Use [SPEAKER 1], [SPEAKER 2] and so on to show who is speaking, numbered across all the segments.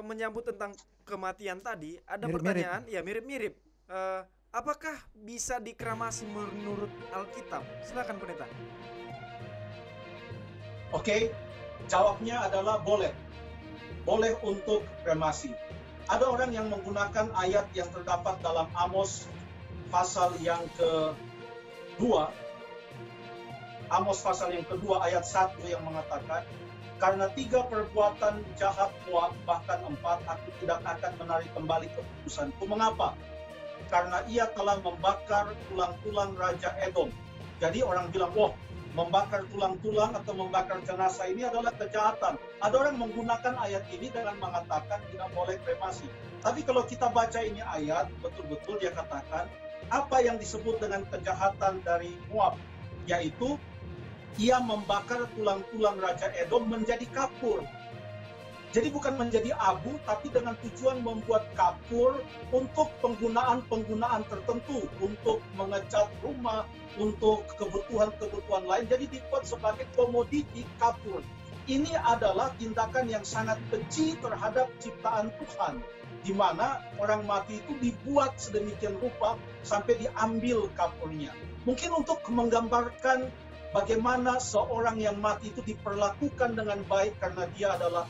[SPEAKER 1] menyambut tentang kematian tadi, ada
[SPEAKER 2] Mirip-mirip.
[SPEAKER 1] pertanyaan, ya mirip-mirip. Apakah bisa dikremasi menurut Alkitab? Silakan pendeta.
[SPEAKER 3] Oke, jawabnya adalah boleh. Boleh untuk kremasi. Ada orang yang menggunakan ayat yang terdapat dalam Amos pasal yang kedua. Amos pasal yang kedua ayat 1 yang mengatakan, karena 3 perbuatan jahat Moab, bahkan 4, aku tidak akan menarik kembali keputusanku. Mengapa? Karena ia telah membakar tulang-tulang Raja Edom. Jadi orang bilang, wah, membakar tulang-tulang atau membakar jenazah ini adalah kejahatan. Ada orang menggunakan ayat ini dengan mengatakan tidak boleh kremasi. Tapi kalau kita baca ini ayat, betul-betul dia katakan, apa yang disebut dengan kejahatan dari Moab, yaitu ia membakar tulang-tulang Raja Edom menjadi kapur. Jadi bukan menjadi abu, tapi dengan tujuan membuat kapur untuk penggunaan-penggunaan tertentu, untuk mengecat rumah, untuk kebutuhan-kebutuhan lain. Jadi dibuat sebagai komoditi kapur. Ini adalah tindakan yang sangat keji terhadap ciptaan Tuhan, di mana orang mati itu dibuat sedemikian rupa sampai diambil kapurnya. Mungkin untuk menggambarkan bagaimana seorang yang mati itu diperlakukan dengan baik karena dia adalah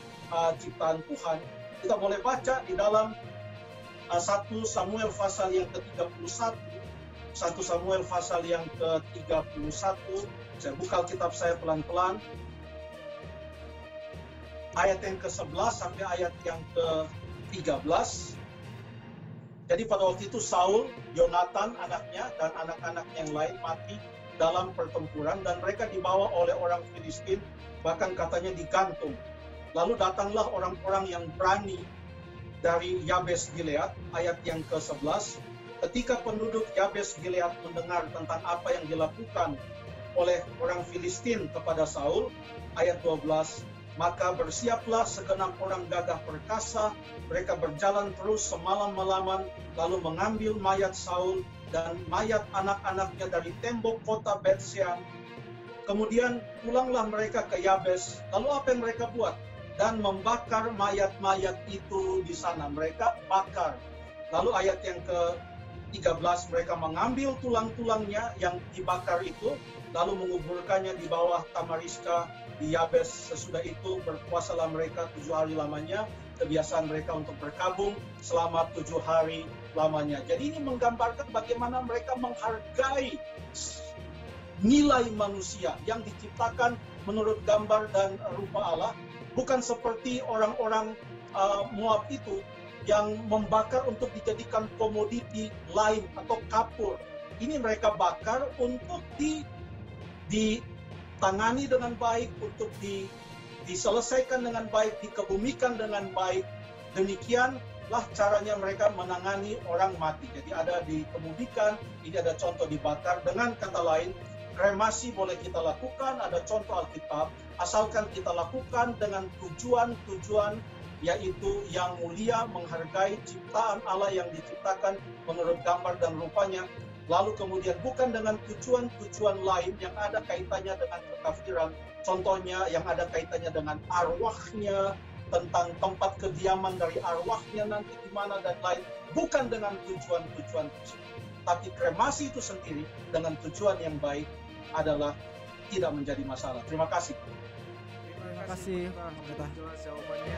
[SPEAKER 3] ciptaan Tuhan. Kita boleh baca di dalam 1 Samuel pasal yang ke-31. 1 Samuel pasal yang ke-31. Saya buka kitab saya pelan-pelan. Ayat yang ke-11 sampai ayat yang ke-13. Jadi pada waktu itu Saul, Yonatan anaknya, dan anak-anak yang lain mati dalam pertempuran, dan mereka dibawa oleh orang Filistin, bahkan katanya digantung. Lalu datanglah orang-orang yang berani dari Yabes Gilead, ayat yang ke-11. Ketika penduduk Yabes Gilead mendengar tentang apa yang dilakukan oleh orang Filistin kepada Saul, ayat 12, maka bersiaplah segenap orang gagah perkasa, mereka berjalan terus semalam-malaman, lalu mengambil mayat Saul dan mayat anak-anaknya dari tembok kota Bet-Shean. Kemudian pulanglah mereka ke Yabes. Lalu apa yang mereka buat? Dan membakar mayat-mayat itu di sana. Mereka bakar. Lalu ayat yang ke-13, mereka mengambil tulang-tulangnya yang dibakar itu, lalu menguburkannya di bawah Tamariska di Yabes. Sesudah itu berpuasalah mereka 7 hari lamanya. Kebiasaan mereka untuk berkabung selama 7 hari lamanya. Jadi ini menggambarkan bagaimana mereka menghargai nilai manusia yang diciptakan menurut gambar dan rupa Allah. Bukan seperti orang-orang Moab itu yang membakar untuk dijadikan komoditi lain atau kapur. Ini mereka bakar untuk ditangani dengan baik, untuk diselesaikan dengan baik, dikebumikan dengan baik. Demikianlah caranya mereka menangani orang mati. Jadi ada dikebumikan, ini ada contoh dibakar. Dengan kata lain, kremasi boleh kita lakukan, ada contoh Alkitab, asalkan kita lakukan dengan tujuan-tujuan yaitu yang mulia, menghargai ciptaan Allah yang diciptakan menurut gambar dan rupanya, lalu kemudian bukan dengan tujuan-tujuan lain yang ada kaitannya dengan kekafiran, contohnya yang ada kaitannya dengan arwahnya, tentang tempat kediaman dari arwahnya nanti di mana dan lain, bukan dengan tujuan-tujuan tersebut. Tapi kremasi itu sendiri dengan tujuan yang baik adalah tidak menjadi masalah. Terima kasih.
[SPEAKER 1] Terima kasih, pendeta. Jelas jawabannya.